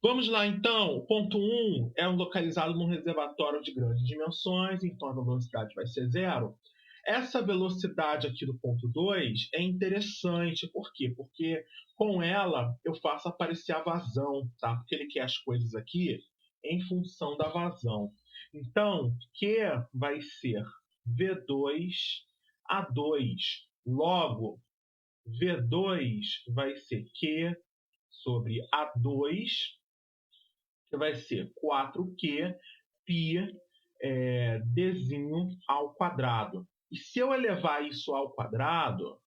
Vamos lá, então. O ponto 1 é localizado num reservatório de grandes dimensões, então a velocidade vai ser 0. Essa velocidade aqui do ponto 2 é interessante. Por quê? Porque com ela eu faço aparecer a vazão, tá? Porque ele quer as coisas aqui em função da vazão. Então, Q vai ser V2A2. Logo, V2 vai ser Q sobre A2, que vai ser 4Q π Dzinho ao quadrado. E se eu elevar isso ao quadrado,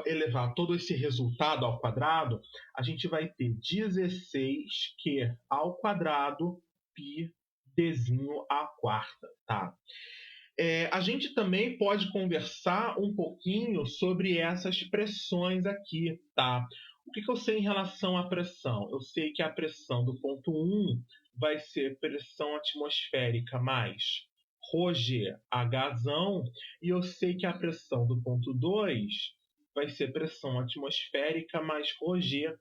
elevar todo esse resultado ao quadrado, a gente vai ter 16Q ao quadrado π Dzinho à quarta, tá? A gente também pode conversar um pouquinho sobre essas pressões aqui, tá? O que eu sei em relação à pressão? Eu sei que a pressão do ponto 1 vai ser pressão atmosférica mais ρg Hzão, e eu sei que a pressão do ponto 2 vai ser pressão atmosférica mais ρg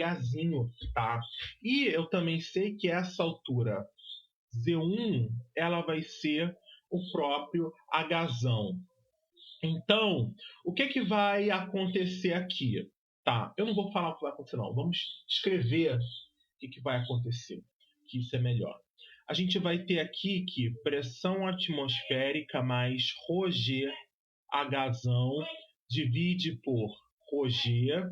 Hzinho, tá? E eu também sei que essa altura Z1 ela vai ser o próprio Hzão. Então, o que vai acontecer aqui? Tá, eu não vou falar o que vai acontecer, não. Vamos escrever o que vai acontecer, que isso é melhor. A gente vai ter aqui que pressão atmosférica mais ρg Hzão divide por ρg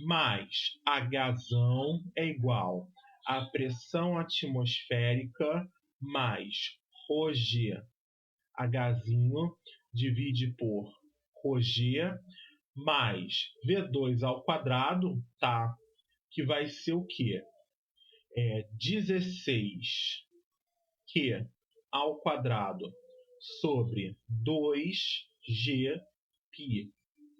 mais Hzão é igual a pressão atmosférica mais ρg Hzinho divide por ρg mais V2 ao quadrado, tá? Que vai ser o quê? 16Q ao quadrado sobre 2G π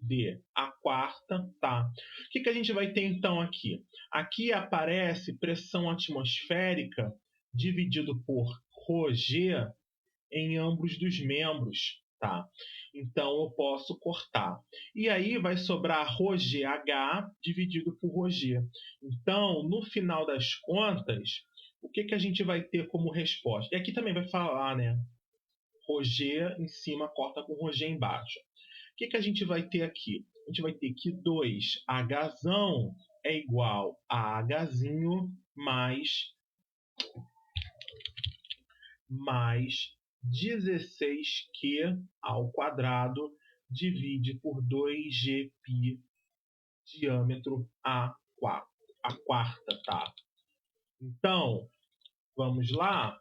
D a quarta, tá? O que a gente vai ter então aqui? Aqui aparece pressão atmosférica dividido por ρg em ambos dos membros, tá? Então eu posso cortar. E aí vai sobrar ρgH dividido por ρg. Então, no final das contas, o que a gente vai ter como resposta? E aqui também vai falar, né? ρg em cima corta com ρg embaixo. O que a gente vai ter aqui? A gente vai ter que 2Hzão é igual a Hzinho mais 16Q ao quadrado divide por 2G π diâmetro a quarta, tá? Então, vamos lá.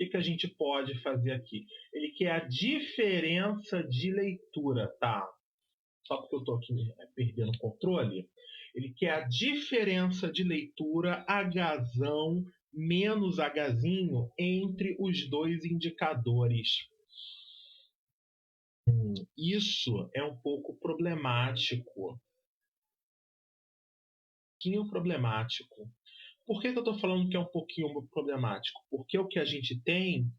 O que a gente pode fazer aqui? Ele quer a diferença de leitura, tá? só porque eu estou aqui perdendo o controle, ele quer a diferença de leitura Hzão menos Hzinho entre os dois indicadores. Isso é um pouco problemático. Por que eu estou falando que é um pouquinho problemático? Porque o que a gente tem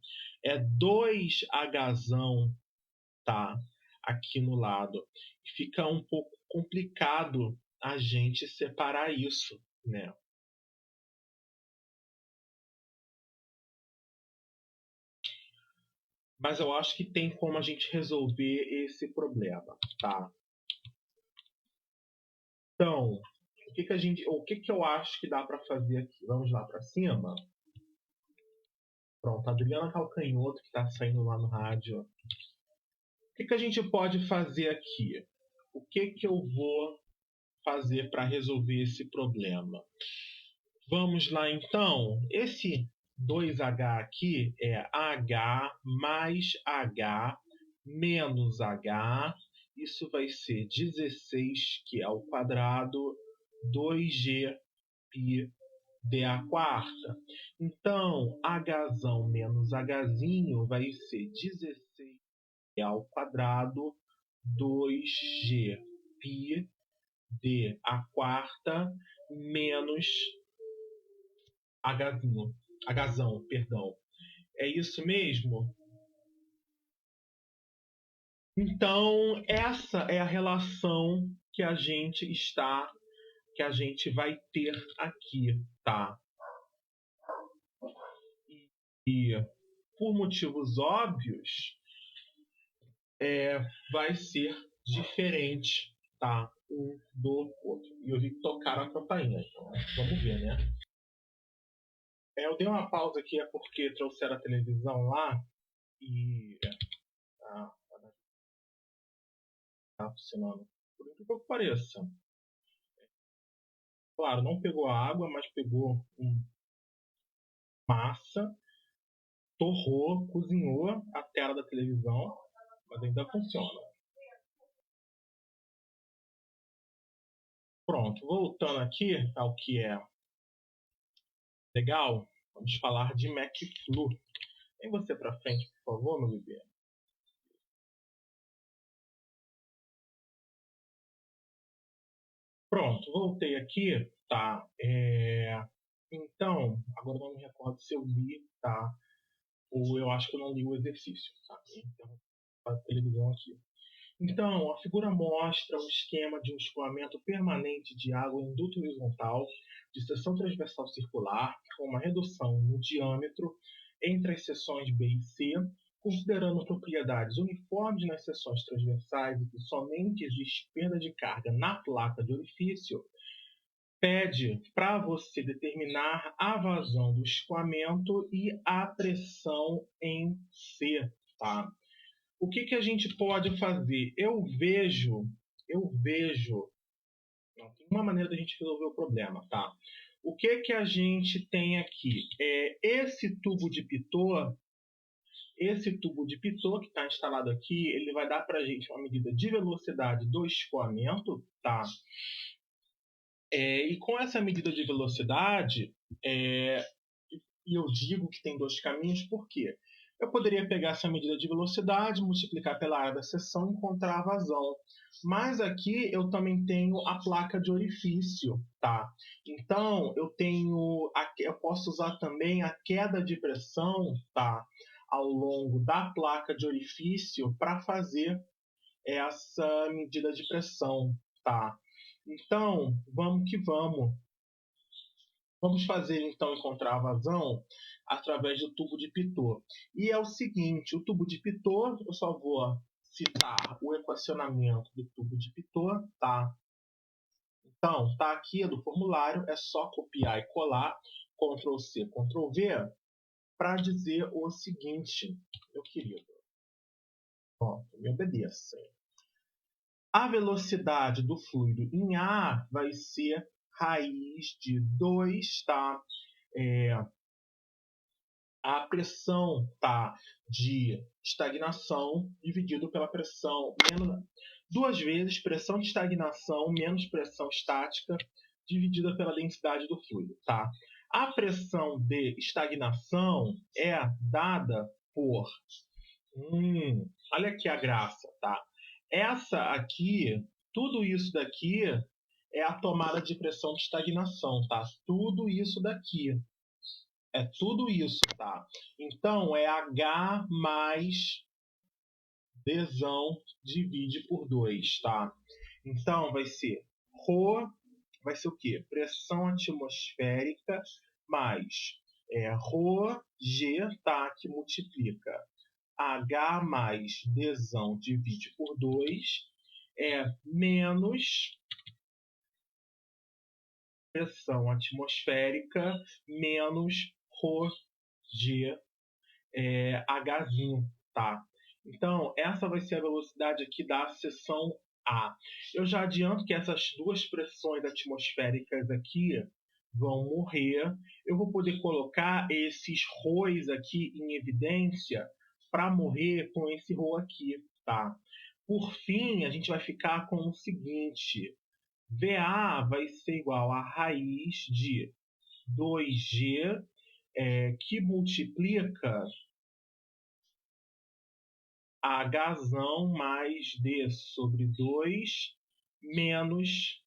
é 2Hzão, tá, aqui no lado. Fica um pouco complicado a gente separar isso, né? Mas eu acho que tem como a gente resolver esse problema, tá? Então, o que eu acho que dá para fazer aqui? Vamos lá para cima. Pronto, a Adriana Calcanhoto que está saindo lá no rádio. O que a gente pode fazer aqui? O que eu vou fazer para resolver esse problema? Vamos lá então. Esse 2H aqui é H mais H menos H. Isso vai ser 16, que é ao quadrado, 2G π dA quarta. Então, Hzão menos Hzinho vai ser 16 ao quadrado, 2G π dA quarta menos Hzão, perdão. É isso mesmo? Então, essa é a relação que a gente vai ter aqui, tá? E por motivos óbvios, vai ser diferente, tá? Um do outro. E eu vi que tocaram a campainha, então vamos ver, né? Eu dei uma pausa aqui, é porque trouxeram a televisão lá e tá funcionando. Por incrível que pareça. Claro, não pegou água, mas pegou massa, torrou, cozinhou a tela da televisão, mas ainda funciona. Pronto, voltando aqui ao que é legal, vamos falar de MacFlu. Vem você para frente, por favor, meu bebê. Pronto, voltei aqui, tá? Então, agora não me recordo se eu li, tá? Ou eu acho que eu não li o exercício, tá? Então, a televisão aqui. Então, a figura mostra um esquema de um escoamento permanente de água em duto horizontal de seção transversal circular, com uma redução no diâmetro entre as seções B e C, considerando propriedades uniformes nas seções transversais e que somente existe perda de carga na placa de orifício, pede para você determinar a vazão do escoamento e a pressão em C, tá? O que a gente pode fazer? Eu vejo, não tem uma maneira da gente resolver o problema, tá? O que a gente tem aqui? Esse tubo de Pitot que está instalado aqui, ele vai dar para a gente uma medida de velocidade do escoamento, tá? E com essa medida de velocidade, e eu digo que tem dois caminhos, por quê? Eu poderia pegar essa medida de velocidade, multiplicar pela área da seção e encontrar a vazão. Mas aqui eu também tenho a placa de orifício, tá? Então eu posso usar também a queda de pressão, tá? Ao longo da placa de orifício para fazer essa medida de pressão, tá? Então, vamos que vamos. Vamos fazer, então, encontrar a vazão através do tubo de Pitot. E é o seguinte, o tubo de Pitot, eu só vou citar o equacionamento do tubo de Pitot, tá? Então, tá aqui do formulário, é só copiar e colar, Ctrl C, Ctrl V, para dizer o seguinte, meu querido. Pronto, me obedeça. A velocidade do fluido em A vai ser raiz de 2, tá? a pressão, tá, de estagnação dividido pela pressão menos 2 vezes pressão de estagnação menos pressão estática dividida pela densidade do fluido, tá? A pressão de estagnação é dada por olha aqui a graça, tá? Essa aqui, tudo isso daqui é a tomada de pressão de estagnação, tá? Tudo isso daqui. É tudo isso, tá? Então, é H mais Dzão divide por 2, tá? Então, vai ser Rho, vai ser o quê? Pressão atmosférica mais Rho G, tá? Que multiplica H mais Dzão divide por 2 menos pressão atmosférica menos Rho G Hzinho, tá? Então, essa vai ser a velocidade aqui da seção A. Eu já adianto que essas duas pressões atmosféricas aqui vão morrer. Eu vou poder colocar esses Rho's aqui em evidência para morrer com esse Rho aqui, tá? Por fim, a gente vai ficar com o seguinte. VA vai ser igual a raiz de 2G, que multiplica Hzão mais D sobre 2 menos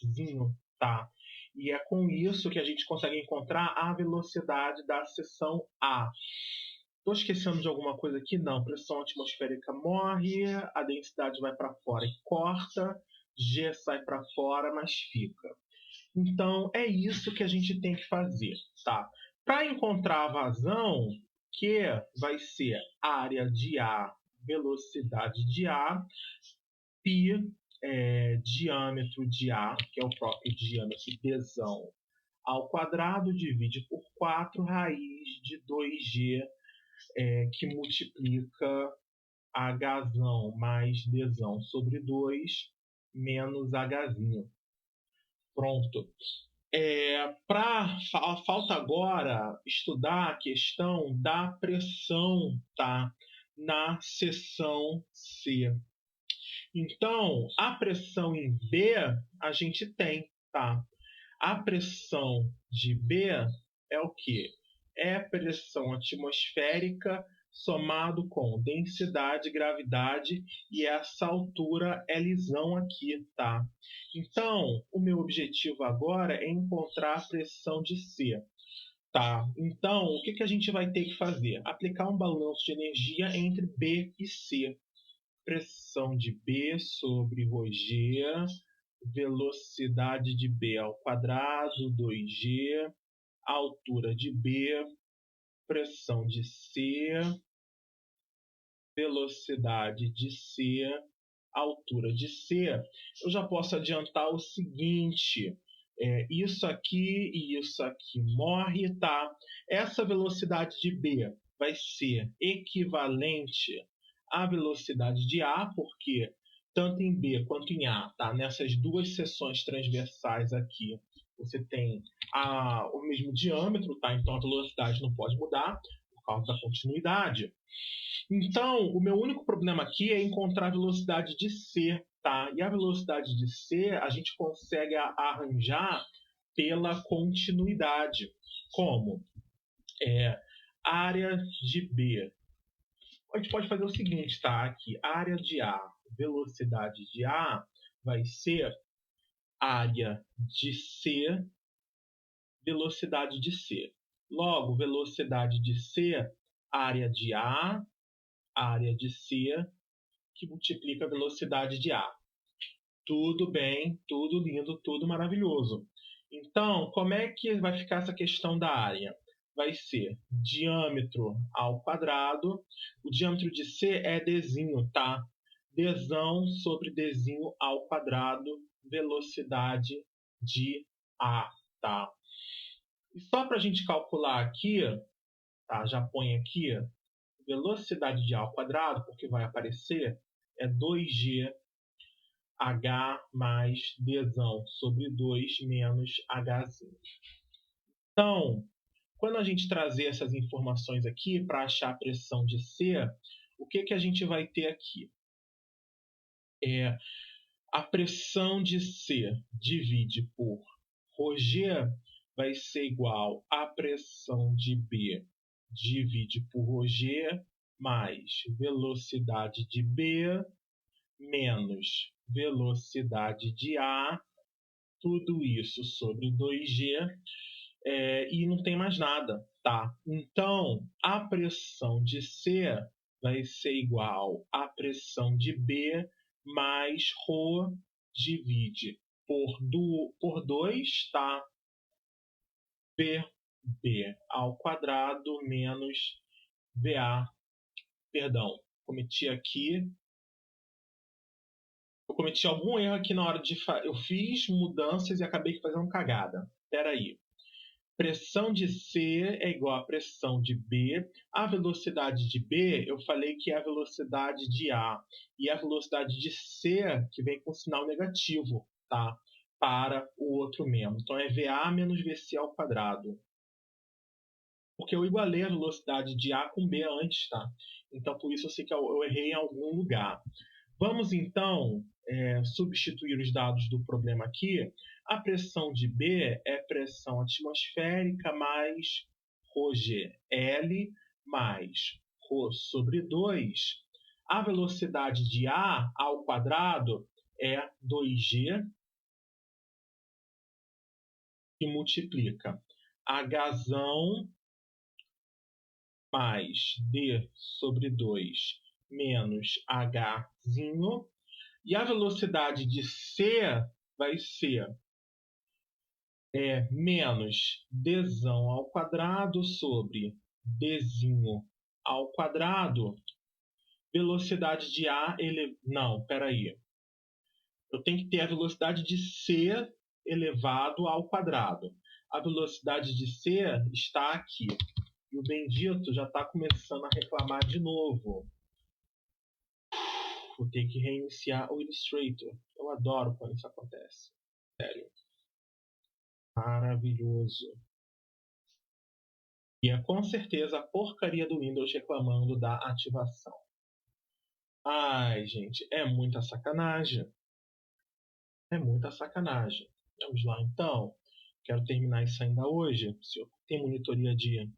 Hzinho, tá? E é com isso que a gente consegue encontrar a velocidade da seção A. Estou esquecendo de alguma coisa aqui? Não. Pressão atmosférica morre, a densidade vai para fora e corta, G sai para fora, mas fica. Então, é isso que a gente tem que fazer, tá? Para encontrar a vazão, que vai ser área de A, velocidade de A, π, diâmetro de A, que é o próprio diâmetro Dzão, ao quadrado, divide por 4, raiz de 2G, que multiplica Hzão mais Dzão sobre 2, menos Hzinho. Pronto. Falta agora estudar a questão da pressão, tá? Na seção C. Então, a pressão em B a gente tem, tá? A pressão de B é o quê? É pressão atmosférica somado com densidade, gravidade e essa altura Lzão aqui, tá? Então, o meu objetivo agora é encontrar a pressão de C, tá? Então, o que a gente vai ter que fazer? Aplicar um balanço de energia entre B e C. Pressão de B sobre ρg, velocidade de B ao quadrado, 2G, altura de B, pressão de C, velocidade de C, altura de C. Eu já posso adiantar o seguinte, isso aqui e isso aqui morre, tá? Essa velocidade de B vai ser equivalente à velocidade de A, porque tanto em B quanto em A, tá? Nessas duas seções transversais aqui, você tem o mesmo diâmetro, tá? Então a velocidade não pode mudar por causa da continuidade. Então, o meu único problema aqui é encontrar a velocidade de C, tá? E a velocidade de C a gente consegue arranjar pela continuidade. Como? Área de B. A gente pode fazer o seguinte, tá? Aqui, área de A, velocidade de A vai ser área de C, velocidade de C. Logo, velocidade de C, área de A, área de C, que multiplica a velocidade de A. Tudo bem, tudo lindo, tudo maravilhoso. Então, como é que vai ficar essa questão da área? Vai ser diâmetro ao quadrado. O diâmetro de C é Dzinho, tá? Dzão sobre Dzinho ao quadrado, velocidade de A, tá? E só para a gente calcular aqui, tá? Já põe aqui, velocidade de A ao quadrado, porque vai aparecer, é 2G H mais Dzão sobre 2 menos Hzinho. Então, quando a gente trazer essas informações aqui para achar a pressão de C, o que a gente vai ter aqui? A pressão de C divide por ρg vai ser igual à pressão de B divide por ρg mais velocidade de B menos velocidade de A, tudo isso sobre 2G, e não tem mais nada, tá? Então, a pressão de C vai ser igual à pressão de B mais ρ divide por 2, tá? PB ao quadrado menos VA. Perdão, eu cometi algum erro aqui na hora de eu fiz mudanças e acabei fazendo cagada. Espera aí. Pressão de C é igual à pressão de B. A velocidade de B, eu falei que é a velocidade de A. E a velocidade de C, que vem com sinal negativo, tá? Para o outro membro. Então, é VA menos VC ao quadrado. Porque eu igualei a velocidade de A com B antes, tá? Então, por isso eu sei que eu errei em algum lugar. Vamos, então, substituir os dados do problema aqui. A pressão de B é pressão atmosférica mais ρgL mais ρ sobre 2. A velocidade de A ao quadrado é 2G, que multiplica Hzão mais D sobre 2 menos Hzinho. E a velocidade de C vai ser menos Dzão ao quadrado sobre Dzinho ao quadrado. Velocidade de A, não, peraí. Eu tenho que ter a velocidade de C elevado ao quadrado. A velocidade de C está aqui. E o bendito já está começando a reclamar de novo. Vou ter que reiniciar o Illustrator. Eu adoro quando isso acontece. Sério. Maravilhoso. E é com certeza a porcaria do Windows reclamando da ativação. Ai, gente, é muita sacanagem. É muita sacanagem. Vamos lá, então. Quero terminar isso ainda hoje. Se eu tenho monitoria de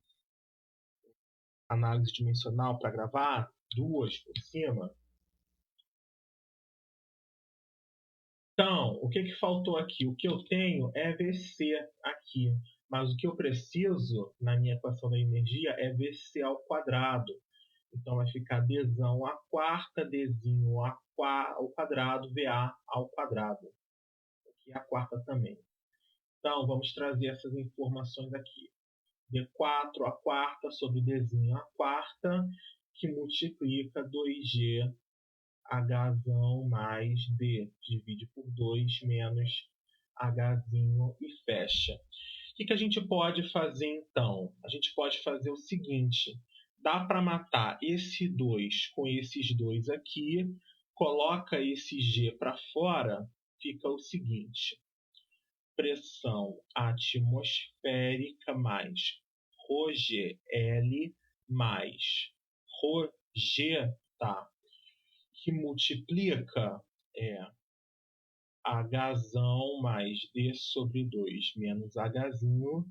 análise dimensional para gravar, 2 por cima. Então, o que faltou aqui? O que eu tenho é VC aqui, mas o que eu preciso na minha equação da energia é VC ao quadrado. Então, vai ficar Dzão à quarta, Dzinho ao quadrado, VA ao quadrado. Aqui a quarta também. Então, vamos trazer essas informações aqui. D4 à quarta sobre Dzinho à quarta, que multiplica 2G Hzão mais D divide por 2 menos Hzinho e fecha. O que a gente pode fazer então? A gente pode fazer o seguinte: dá para matar esse 2 com esses 2 aqui, coloca esse G para fora, fica o seguinte: pressão atmosférica mais ρgL mais ρg, tá? Que multiplica Hzão mais D sobre 2 menos Hzinho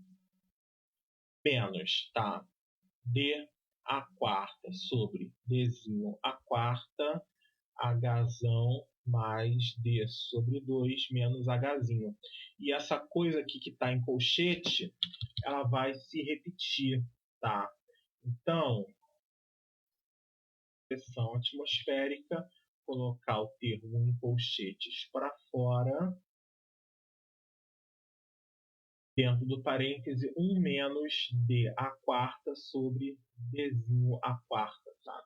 menos, tá? D a quarta sobre Dzinho a quarta, Hzão mais D sobre 2 menos Hzinho. E essa coisa aqui que está em colchete, ela vai se repetir, tá? Então, pressão atmosférica, colocar o termo em colchetes para fora, dentro do parêntese 1 menos D a quarta sobre Dzinho a quarta. Tá?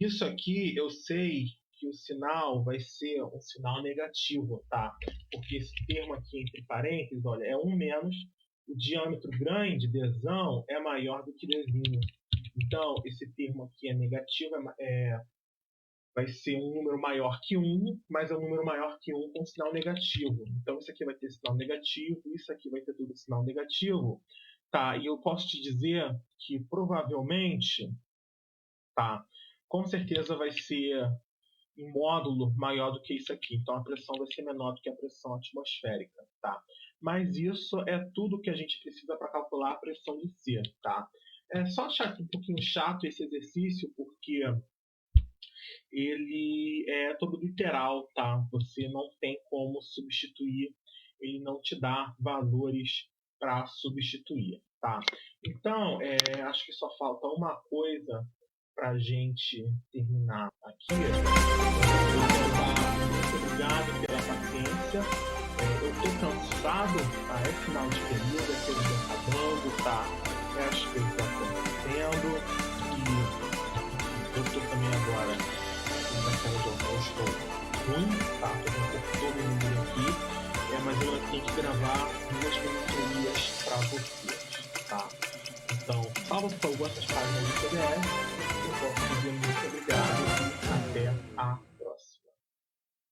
Isso aqui eu sei que o sinal vai ser um sinal negativo, tá? Porque esse termo aqui entre parênteses, olha, é 1 menos, o diâmetro grande, Dzão, é maior do que Dzinho. Então, esse termo aqui é negativo, vai ser um número maior que 1, mas é um número maior que 1 com sinal negativo. Então, isso aqui vai ter sinal negativo, isso aqui vai ter tudo sinal negativo. Tá, e eu posso te dizer que provavelmente, tá, com certeza vai ser em módulo maior do que isso aqui. Então a pressão vai ser menor do que a pressão atmosférica, tá? Mas isso é tudo que a gente precisa para calcular a pressão de C, tá? É só achar um pouquinho chato esse exercício, porque ele é todo literal, tá? Você não tem como substituir, ele não te dá valores para substituir, tá? Então, acho que só falta uma coisa para a gente terminar aqui. Muito obrigado pela paciência. Eu estou cansado, tá? É final de período, é período acabando, tá? As coisas estão acontecendo e eu estou também agora na sala de aula, eu estou ruim, tá? Estou com todo mundo aqui, mas eu tenho que gravar 2 monitorias para vocês, tá? Então, salva por favor essas páginas de PDF. Eu posso dizer muito obrigado e até a